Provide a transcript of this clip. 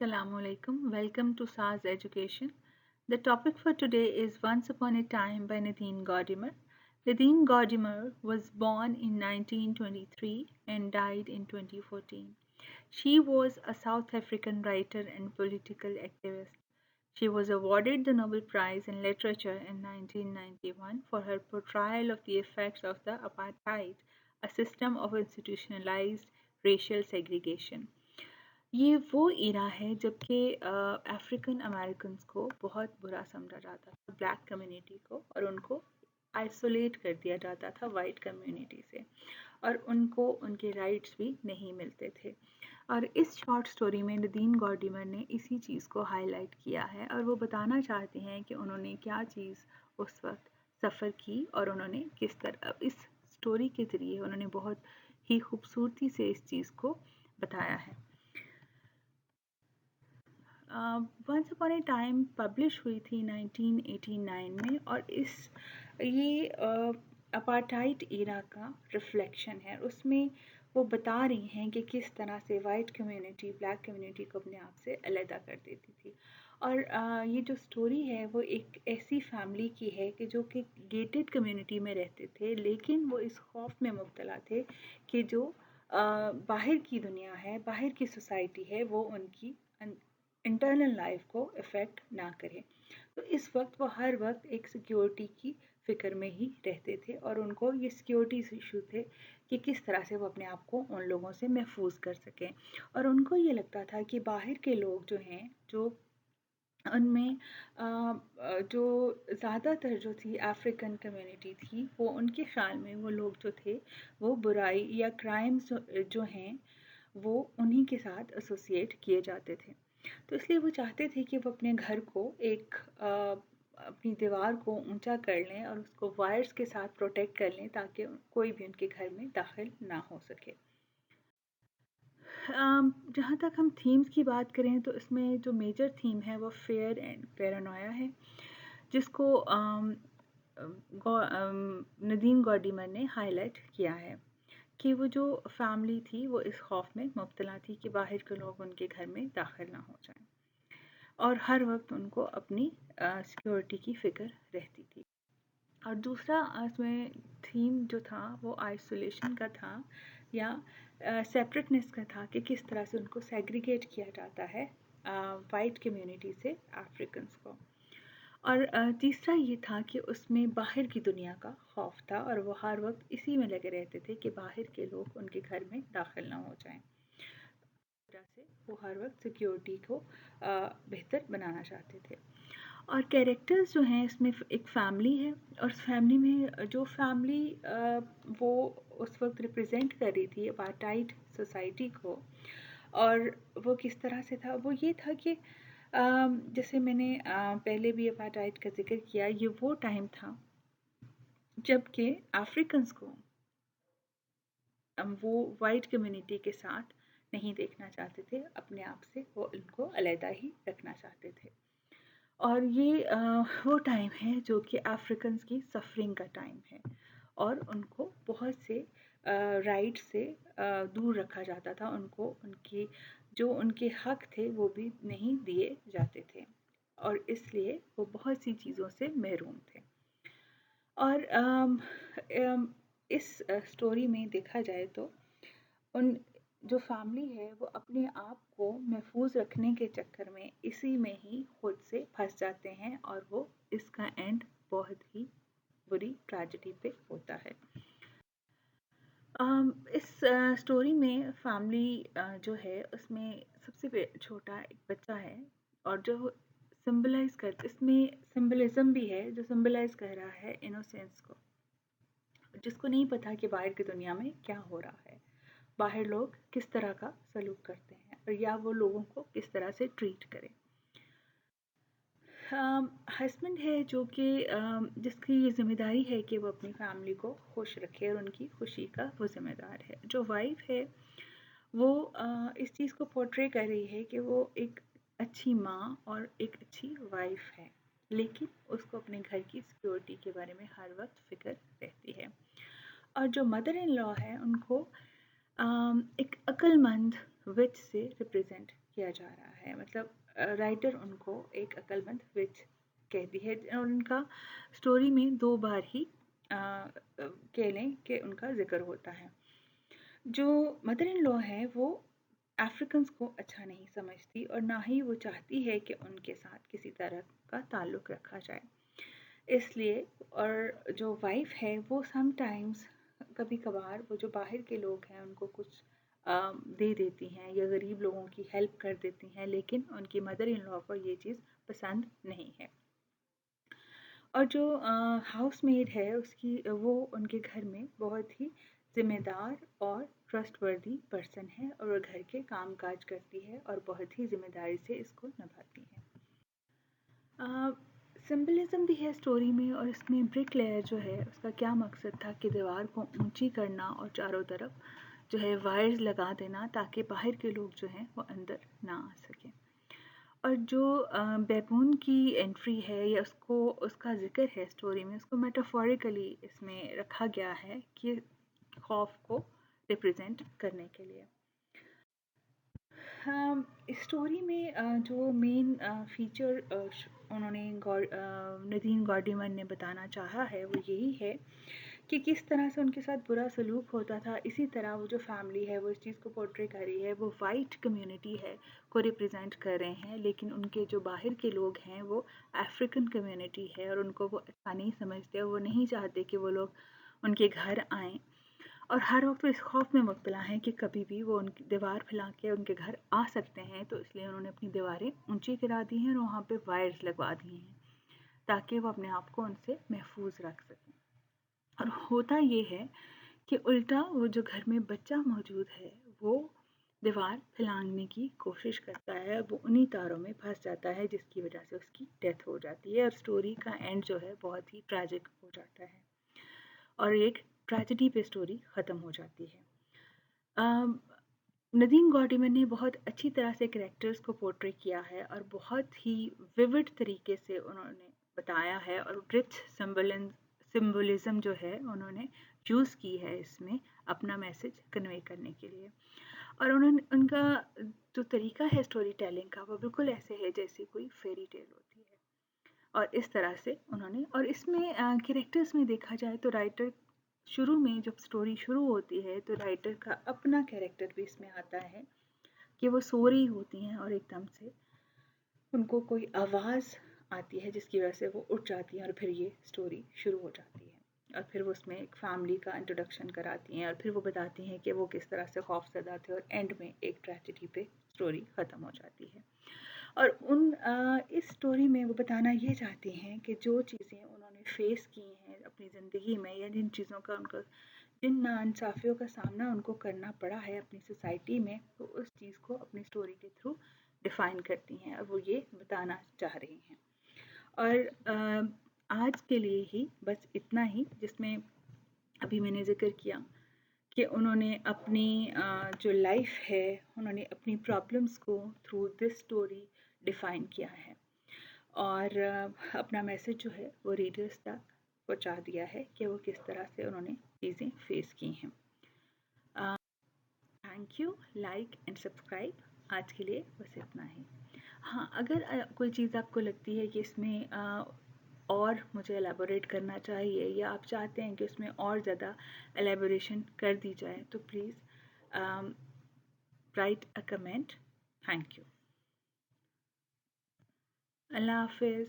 Assalamu alaikum. Welcome to SARS Education. The topic for today is Once Upon a Time by Nadine Gordimer. Nadine Gordimer was born in 1923 and died in 2014. She was a South African writer and political activist. She was awarded the Nobel Prize in Literature in 1991 for her portrayal of the effects of the apartheid, a system of institutionalized racial segregation. ये वो इरा है जबकि African Americans को बहुत बुरा समझा जाता था ब्लैक कम्युनिटी को और उनको आइसोलेट कर दिया जाता था वाइट कम्युनिटी से और उनको उनके राइट्स भी नहीं मिलते थे और इस शॉर्ट स्टोरी में नदीन गॉर्डिमर ने इसी चीज़ को हाईलाइट किया है और वो बताना चाहते हैं कि उन्होंने क्या चीज़ उस वक्त सफ़र की और उन्होंने किस तरह इस स्टोरी के ज़रिए उन्होंने बहुत ही खूबसूरती से इस चीज़ को बताया है once upon a time publish हुई थी 1989 में और ये अपार्टाइड एरा का रिफ्लेक्शन है उसमें वो बता रही हैं कि किस तरह से वाइट कम्युनिटी ब्लैक कम्युनिटी को अपने आप से अलहदा कर देती थी और ये जो स्टोरी है वो एक ऐसी फैमिली की है कि जो कि गेटेड कम्युनिटी में रहते थे लेकिन वो इस खौफ में मुब्तला थे कि जो बाहर की दुनिया है बाहर की सोसाइटी है वो उनकी इंटरनल लाइफ को इफ़ेक्ट ना करें तो इस वक्त वो हर वक्त एक सिक्योरिटी की फ़िक्र में ही रहते थे और उनको ये सिक्योरिटी इशू थे कि किस तरह से वो अपने आप को उन लोगों से महफूज कर सकें और उनको ये लगता था कि बाहर के लोग जो हैं जो उनमें जो ज़्यादातर जो थी अफ्रीकन कम्युनिटी थी वो उनके ख़्याल में वो लोग जो थे वो बुराई या क्राइम्स जो हैं वो उन्हीं के साथ एसोसिएट किए जाते थे तो इसलिए वो चाहते थे कि वो अपने घर को एक अपनी दीवार को ऊंचा कर लें और उसको वायर्स के साथ प्रोटेक्ट कर लें ताकि कोई भी उनके घर में दाखिल ना हो सके जहाँ तक हम थीम्स की बात करें तो इसमें जो मेजर थीम है वो फेयर एंड पैरानोया है जिसको नदीन गॉर्डिमर ने हाईलाइट किया है कि वो जो फैमिली थी वो इस खौफ में मुब्तला थी कि बाहर के लोग उनके घर में दाखिल ना हो जाएं और हर वक्त उनको अपनी सिक्योरिटी की फ़िक्र रहती थी और दूसरा इसमें थीम जो था वो आइसोलेशन का था या सेपरेटनेस का था कि किस तरह से उनको सेग्रीगेट किया जाता है वाइट कम्युनिटी से अफ्रीकन्स को और तीसरा ये था कि उसमें बाहर की दुनिया का खौफ था और वो हर वक्त इसी में लगे रहते थे कि बाहर के लोग उनके घर में दाखिल ना हो जाएं तरह से वो हर वक्त सिक्योरिटी को बेहतर बनाना चाहते थे और कैरेक्टर्स जो हैं इसमें एक फैमिली है और उस फैमिली में जो फैमिली वो उस वक्त रिप्रेजेंट कर रही थी अपार्टाइड सोसाइटी को और वो किस तरह से था वो ये था कि जैसे मैंने पहले भी अपार्टाइड का जिक्र किया ये वो टाइम था जबकि अफ्रीकन्स को वो वाइट कम्युनिटी के साथ नहीं देखना चाहते थे अपने आप से वो इनको अलहदा ही रखना चाहते थे और ये वो टाइम है जो कि अफ्रीकन्स की सफरिंग का टाइम है और उनको बहुत से राइट से दूर रखा जाता था उनको उनकी जो उनके हक थे वो भी नहीं दिए जाते थे और इसलिए वो बहुत सी चीज़ों से महरूम थे और इस स्टोरी में देखा जाए तो उन जो फैमिली है वो अपने आप को महफूज रखने के चक्कर में इसी में ही खुद से फंस जाते हैं और वो इसका एंड बहुत ही बुरी ट्रेजेडी पे होता है इस स्टोरी में फैमिली जो है उसमें सबसे छोटा एक बच्चा है और जो सिंबलाइज कर इसमें सिंबलिज्म भी है जो सिंबलाइज कर रहा है इनोसेंस को जिसको नहीं पता कि बाहर की दुनिया में क्या हो रहा है बाहर लोग किस तरह का सलूक करते हैं और या वो लोगों को किस तरह से ट्रीट करें हस्बैंड है जो कि जिसकी ये ज़िम्मेदारी है कि वो अपनी फैमिली को खुश रखे और उनकी खुशी का वो ज़िम्मेदार है जो वाइफ है वो इस चीज़ को पोर्ट्रे कर रही है कि वो एक अच्छी माँ और एक अच्छी वाइफ है लेकिन उसको अपने घर की सिक्योरिटी के बारे में हर वक्त फ़िक्र रहती है और जो मदर इन लॉ है उनको एक अक्लमंद विच से रिप्रेजेंट किया जा रहा है, मतलब राइटर उनको एक अक्लमंद विच कहती है, और उनका स्टोरी में 2 बार ही कह लें कि उनका ज़िक्र होता है। जो मदर इन लॉ है वो अफ्रीकन्स को अच्छा नहीं समझती और ना ही वो चाहती है कि उनके साथ किसी तरह का ताल्लुक़ रखा जाए। इसलिए, और जो वाइफ़ है वो समटाइम्स कभी-कभार वो जो बाहर के लोग हैं उनको कुछ दे देती हैं या गरीब लोगों की हेल्प कर देती हैं, लेकिन उनकी मदर इन लॉ को ये चीज़ पसंद नहीं है। और जो हाउसमेड है उसकी वो उनके घर में बहुत ही ज़िम्मेदार और ट्रस्टवर्दी पर्सन है, और वो घर के काम काज करती है और बहुत ही ज़िम्मेदारी से इसको निभाती है। सिंबलिज्म भी है स्टोरी में, और इसमें ब्रिक लेयर जो है उसका क्या मकसद था कि दीवार को ऊंची करना और चारों तरफ जो है वायर्स लगा देना ताकि बाहर के लोग जो हैं वो अंदर ना आ सकें। और जो बैबून की एंट्री है या उसको उसका ज़िक्र है स्टोरी में, उसको मेटाफोरिकली इसमें रखा गया है कि खौफ को रिप्रेजेंट करने के लिए। स्टोरी में जो मेन फीचर उन्होंने नदीम गॉर्डिमन ने बताना चाहा है वो यही है कि किस तरह से उनके साथ बुरा सलूक होता था। इसी तरह वो जो फैमिली है वो इस चीज़ को पोर्ट्रे कर रही है, वो वाइट कम्युनिटी है को रिप्रेजेंट कर रहे हैं, लेकिन उनके जो बाहर के लोग हैं वो अफ्रीकन कम्युनिटी है और उनको वो अच्छा नहीं समझते, वो नहीं चाहते कि वो लोग उनके घर आएँ, और हर वक्त वो इस खौफ में मुब्तला हैं कि कभी भी वो उनकी दीवार फैला के उनके घर आ सकते हैं। तो इसलिए उन्होंने अपनी दीवारें ऊंची गिरा दी हैं और वहाँ पे वायर्स लगवा दिए हैं ताकि वो अपने आप को उनसे महफूज रख सकें। और होता ये है कि उल्टा वो जो घर में बच्चा मौजूद है वो दीवार फैलाने की कोशिश करता है, वो उन्हीं तारों में फंस जाता है जिसकी वजह से उसकी डेथ हो जाती है, और स्टोरी का एंड जो है बहुत ही ट्रैजिक हो जाता है और एक ट्रेजेडी पे स्टोरी ख़त्म हो जाती है। नदीम गॉर्डिमन ने बहुत अच्छी तरह से कैरेक्टर्स को पोर्ट्रे किया है और बहुत ही विविड तरीके से उन्होंने बताया है, और रिच सिम्बोलिज्म जो है उन्होंने यूज़ की है इसमें अपना मैसेज कन्वे करने के लिए। और उन्होंने उनका जो तरीका है स्टोरी टेलिंग का वो बिल्कुल ऐसे है जैसे कोई फेरी टेल होती है, और इस तरह से उन्होंने, और इसमें कैरेक्टर्स में देखा जाए तो राइटर शुरू में जब स्टोरी शुरू होती है तो राइटर का अपना कैरेक्टर भी इसमें आता है कि वो सो रही होती हैं और एकदम से उनको कोई आवाज़ आती है जिसकी वजह से वो उठ जाती हैं, और फिर ये स्टोरी शुरू हो जाती है। और फिर वो उसमें एक फैमिली का इंट्रोडक्शन कराती हैं और फिर वो बताती हैं कि वो किस तरह से खौफज़दा थे, और एंड में एक ट्रेजेडी पे स्टोरी ख़त्म हो जाती है। और इस स्टोरी में वो बताना ये चाहती हैं कि जो चीज़ें उन्होंने फेस की हैं अपनी ज़िंदगी में, या जिन चीज़ों का उनको जिन नाइंसाफ़ियों का सामना उनको करना पड़ा है अपनी सोसाइटी में, तो उस चीज़ को अपनी स्टोरी के थ्रू डिफ़ाइन करती हैं और वो ये बताना चाह रही हैं। और आज के लिए ही बस इतना ही, जिसमें अभी मैंने ज़िक्र किया कि उन्होंने अपनी जो लाइफ है उन्होंने अपनी प्रॉब्लम्स को थ्रू दिस स्टोरी डिफ़ाइन किया है, और अपना मैसेज जो है वो रीडर्स तक पहुंचा दिया है कि वो किस तरह से उन्होंने चीज़ें फेस की हैं। Thank you, like and subscribe. आज के लिए बस इतना ही। हाँ, अगर कोई चीज़ आपको लगती है कि इसमें और मुझे एलेबोरेट करना चाहिए, या आप चाहते हैं कि उसमें और ज़्यादा एलेबोरेशन कर दी जाए, तो please write a comment. Thank you. अल्लाह हाफिज़।